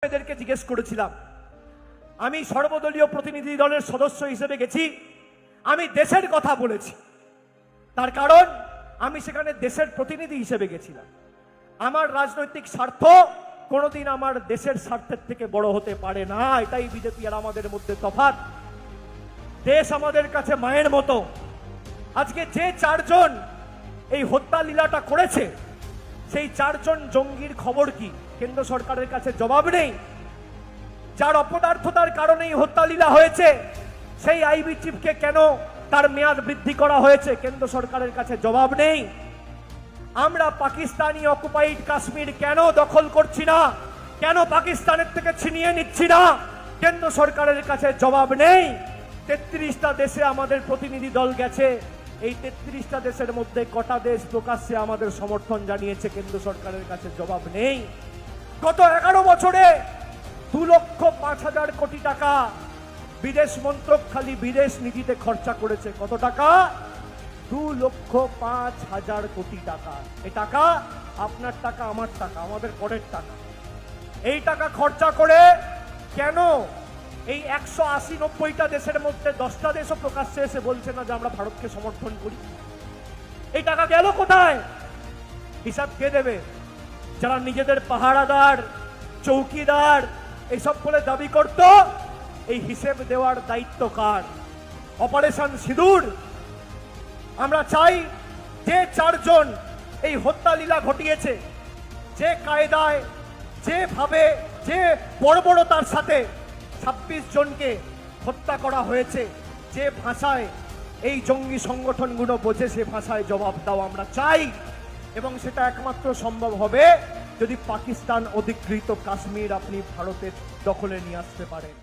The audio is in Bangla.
এদেরকে জিজ্ঞেস করেছিলাম, আমি সর্বদলীয় প্রতিনিধি দলের সদস্য হিসেবে গেছি, আমি দেশের কথা বলেছি, তার কারণ আমি সেখানে দেশের প্রতিনিধি হিসেবে গেছিলাম। আমার রাজনৈতিক স্বার্থ কোনোদিন আমার দেশের স্বার্থের থেকে বড় হতে পারে না, এটাই বিজেপি আর আমাদের মধ্যে তফাৎ। দেশ আমাদের কাছে মায়ের মতো। আজকে যে চারজন এই হত্যা লীলাটা করেছে, সেই চারজন জঙ্গির খবর কি? কেন্দ্র সরকারের কাছে জবাব নেই। যার অপদার্থতার কারণেই হত্যা লীলা হয়েছে, সেই আইবি চিফকে কেন তার মেয়াদ বৃদ্ধি করা হয়েছে? কেন্দ্র সরকারের কাছে জবাব নেই। আমরা পাকিস্তানি অকুপাইড কাশ্মীর কেন দখল করছি না, কেন পাকিস্তানের থেকে ছিনিয়ে নিচ্ছি না? কেন্দ্র সরকারের কাছে জবাব নেই। 33টা দেশে আমাদের প্রতিনিধি দল গেছে, এই 33টা দেশের মধ্যে কটা দেশ প্রকাশ্যে আমাদের সমর্থন জানিয়েছে? কেন্দ্র সরকারের কাছে জবাব নেই। গত 11 বছরে 2,05,000 কোটি টাকা বিদেশ মন্ত্রক খালি বিদেশ নীতিতে খরচা করেছে। কত টাকা? 2,05,000 কোটি টাকা। এই টাকা আপনার টাকা, আমার টাকা, আমাদের করের টাকা। এই টাকা খরচা করে কেন এই 180-90টা দেশের মধ্যে 10টা দেশও প্রকাশ্যে এসে বলছে না যে আমরা ভারতকে সমর্থন করি? এই টাকা গেল কোথায়? হিসাব কে দেবে? যারা নিজেদের পাহারাদার, চৌকিদার এইসব বলে দাবি করত, এই হিসেব দেওয়ার দায়িত্ব কার? অপারেশন সিঁদুর। আমরা চাই যে চারজন এই হত্যা লীলা ঘটিয়েছে, যে কায়দায়, যেভাবে, যে বর্বরতার সাথে 26 জনকে হত্যা করা হয়েছে, যে ভাষায় এই জঙ্গি সংগঠনগুলো বোঝে, সে ভাষায় জবাব দাও আমরা চাই। এবং সেটা একমাত্র সম্ভব হবে যদি পাকিস্তান অধিকৃত কাশ্মীর আপনি ভারতের দখলে নিয়ে আসতে পারেন।